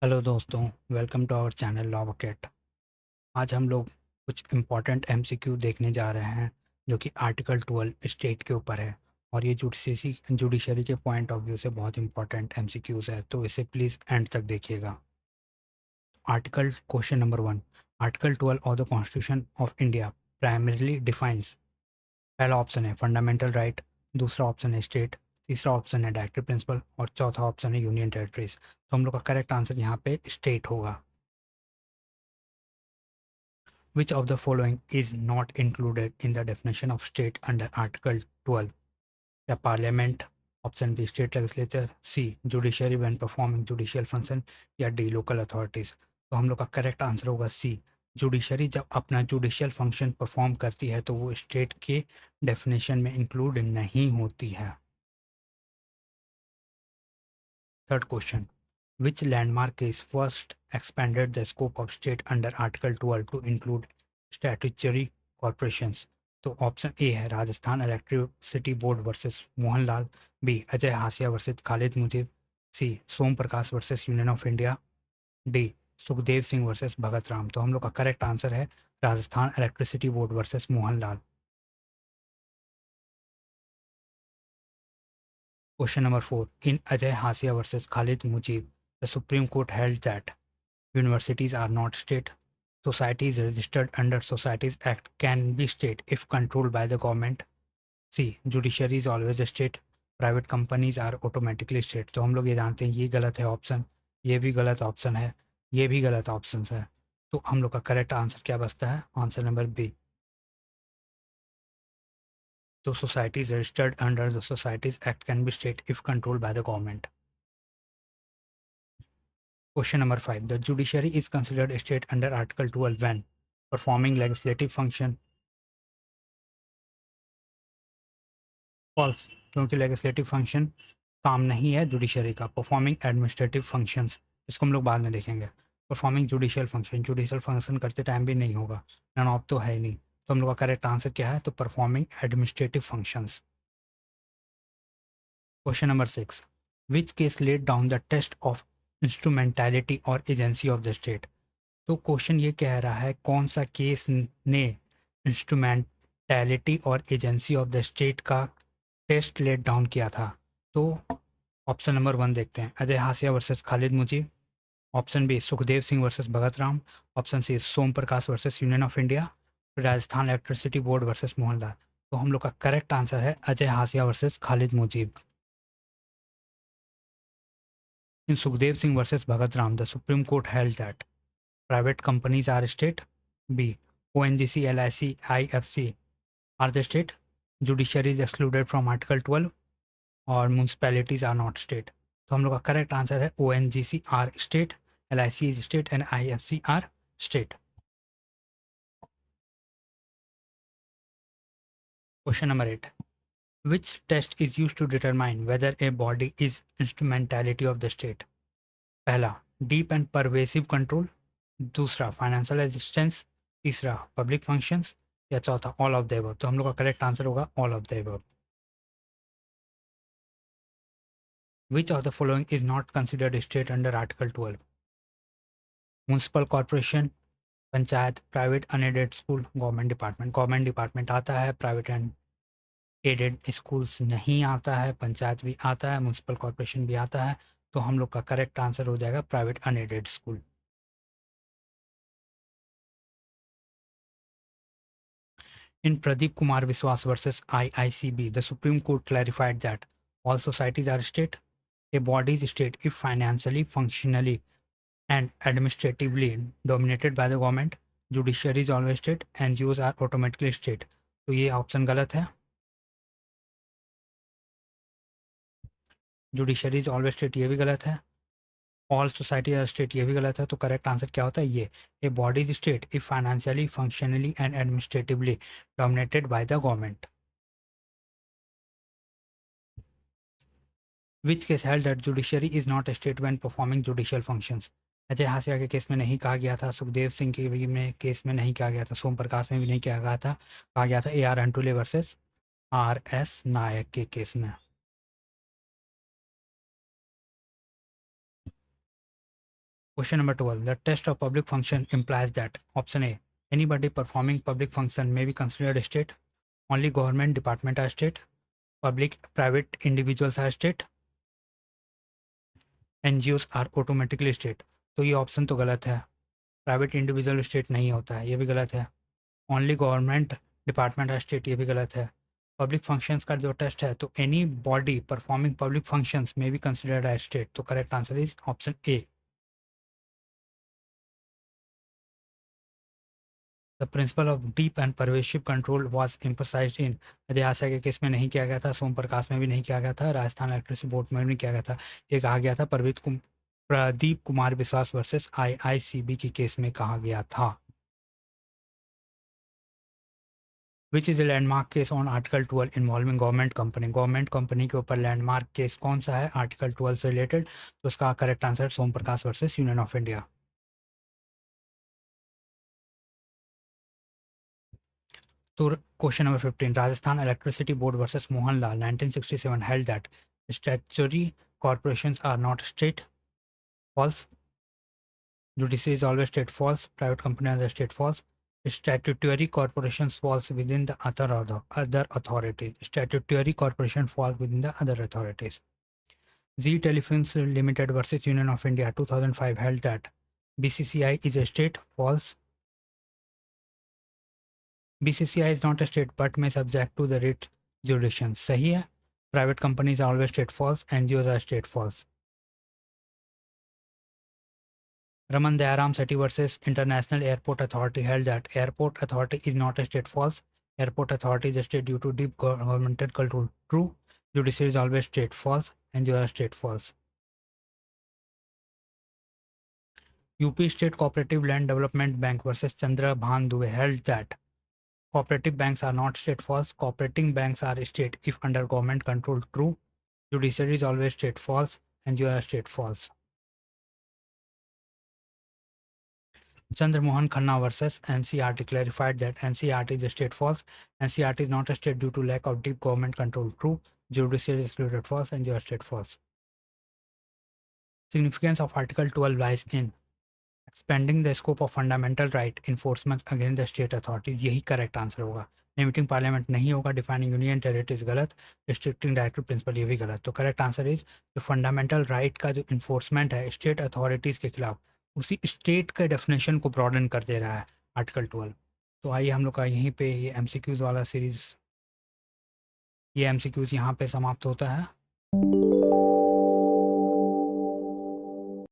Hello दोस्तों, welcome to our channel Law Bucket. आज हम लोग कुछ इम्पॉर्टेंट एमसीक्यू देखने जा रहे हैं जो कि आर्टिकल 12 स्टेट के ऊपर है। और ये जुडिशरी के पॉइंट ऑफ व्यू से बहुत इंपॉर्टेंट एमसीक्यूज़ है, तो इसे प्लीज़ एंड तक देखिएगा। Article question number 1, article 12 of the constitution of India primarily defines. पहला ऑप्शन है फंडामेंटल राइट, दूसरा ऑप्शन है स्टेट, तीसरा ऑप्शन है डायरेक्टिव प्रिंसिपल और चौथा ऑप्शन है यूनियन टेरिटरीज। तो हम लोग का करेक्ट आंसर यहाँ पे स्टेट होगा। Which of the following is not included in the definition of state under Article 12? या parliament, option B state legislature, C judiciary when performing judicial function, या डी लोकल अथॉरिटीज। तो हम लोग का correct answer होगा सी। Judiciary जब अपना judicial function perform करती है तो वो स्टेट के डेफिनेशन में इंक्लूड नहीं होती है। Third question, which landmark case first expanded the scope of state under Article 12 to include statutory corporations? तो ऑप्शन ए है Rajasthan electricity board versus Mohanlal, B Ajay Hasia versus Khalid Mujib, C Som Prakash versus union of India, D Sukhdev Singh versus Bhagat Ram. तो हम लोग का correct answer है Rajasthan electricity board versus Mohanlal. Question number 4, in Ajay Hasia versus Khalid Mujib the supreme court held that universities are not state. Societies registered under Societies Act can be state if controlled by the government. C. Judiciary is always a state. Private companies are automatically state. तो हम लोग ये जानते हैं ये गलत है option, ये भी गलत ऑप्शन है, ये भी गलत ऑप्शन है। तो हम लोग का करेक्ट आंसर क्या बचता है? Answer number B. तो societies registered under the societies act can be state if controlled by the government. Question number 5. The judiciary is considered a state under Article 12 when performing legislative function. False, क्योंकि legislative function काम नहीं है judiciary का। Performing administrative functions, इसको हम लोग बाद में देखेंगे। Performing judicial function, judicial function करते टाइम भी नहीं होगा, नन ऑफ तो है ही नहीं। तो हम लोग का करेक्ट आंसर क्या है? तो performing administrative functions. Question number 6, which case laid down the test of instrumentality और एजेंसी ऑफ द स्टेट। तो क्वेश्चन ये कह रहा है कौन सा केस ने इंस्ट्रूमेंटैलिटी और एजेंसी ऑफ द स्टेट का टेस्ट लेट डाउन किया था। तो ऑप्शन नंबर 1 देखते हैं, Ajay Hasia versus Khalid Mujib, option B Sukhdev Singh versus Bhagat Ram, option C Som Prakash versus union of India, Rajasthan electricity board versus Mohanlal. तो हम लोग का करेक्ट आंसर है Ajay Hasia versus Khalid Mujib. In Sukhdev Singh versus Bhagat Ram the supreme court held that private companies are state. B. ONGC, LIC, IFC are the state. Judiciary is excluded from Article 12 और municipalities are not state. तो हम लोग का करेक्ट आंसर है ONGC are state, LIC is state and IFC are state. Question number 8. Which test is used to determine whether a body is instrumentality of the state? पहला deep and pervasive control, दूसरा financial assistance, तीसरा public functions, या चौथा all of the above. तो हम लोग का correct answer होगा all of the above. Which of the following is not considered state under article 12? Municipal corporation, panchayat, private unaided school, government department. Government department आता है, private and added schools नहीं आता है, पंचायत भी आता है, म्यूनसिपल कॉर्पोरेशन भी आता है। तो हम लोग का करेक्ट आंसर हो जाएगा private unaided school. In Pradeep Kumar Viswas versus IICB, the Supreme Court clarified that all societies are state. A body is state if financially, functionally, and administratively dominated by the government. Judiciary is always state. NGOs are automatically state. तो ये option गलत है। Judiciary is always state, ये भी गलत है। All society are state, ये भी गलत है। तो करेक्ट आंसर क्या होता है? ये a body is state if financially, functionally and administratively dominated by the government. Which case held that judiciary is not a state when performing judicial functions. Ajay हासिया के केस में नहीं कहा गया था, सुखदेव सिंह के भी में केस में नहीं कहा गया था, सोम प्रकाश में भी नहीं कहा गया था A R Antulay versus R S Nayak के केस में। Question number 12. The test of public function implies that option A, anybody performing public function may be considered a state, only government department are state, public private individuals are state, NGOs are automatically state। तो ये option तो गलत है, private individual state नहीं होता है, ये भी गलत है। Only government department are state, ये भी गलत है। पब्लिक फंक्शंस का जो टेस्ट है तो any body performing public functions में बी कंसिडर्ड एज स्टेट। तो correct answer is option A. The principle of deep and pervasive control was emphasized in, अध्याशय के केस में नहीं किया गया था, सोम प्रकाश में भी नहीं किया गया था, राजस्थान इलेक्ट्रिसिटी बोर्ड में भी नहीं किया गया था। ये कहा गया था प्रदीप कुमार विश्वास वर्सेस IICB के केस में कहा गया था। Which is a landmark case on article 12 involving government company, government company के ऊपर लैंडमार्क केस कौन सा है आर्टिकल 12 से रिलेटेड? तो उसका correct answer Som Prakash versus union of India. तो question number 15, Rajasthan electricity board versus Mohan Lal 1967 held that statutory corporations are not state, false, judiciary is always state, false, private companies are state, false, statutory corporations falls within the other authorities, statutory corporation falls within the other authorities। Z Telefilms Limited versus Union of India 2005 held that BCCI is a state, false, BCCI is not a state but may subject to the writ jurisdiction, सही है। Private companies are always state, false, NGOs are state, false। Raman Dayaram Sethi versus International Airport Authority held that Airport Authority is not a state, false, Airport Authority is a state due to deep governmental control, true, judiciary is always state, false, NGOs are state, false। UP State Cooperative Land Development Bank versus Chandra Bhan Dubey held that cooperative banks are not state, false, cooperating banks are state if under government control, true, judiciary is always state, false, NGOs are state, false। Chandra Mohan Khanna versus NCRT clarified that NCRT is a state, false, NCRT is not a state due to lack of deep government control, true, judiciary is excluded, false, NGO state, false। Significance of Article 12 lies in expanding the scope of fundamental right enforcement against the state authorities, यही correct answer होगा। Limiting parliament नहीं होगा, defining union territories गलत, restricting directive principle ये भी गलत। तो correct answer is जो फंडामेंटल राइट का जो इन्फोर्समेंट है स्टेट अथॉरिटीज़ के खिलाफ, उसी स्टेट के डेफिनेशन को ब्रॉडन कर दे रहा है आर्टिकल 12। तो आइए हम लोग का यहीं पे ये MCQs वाला सीरीज़, ये MCQs यहाँ पे समाप्त होता है।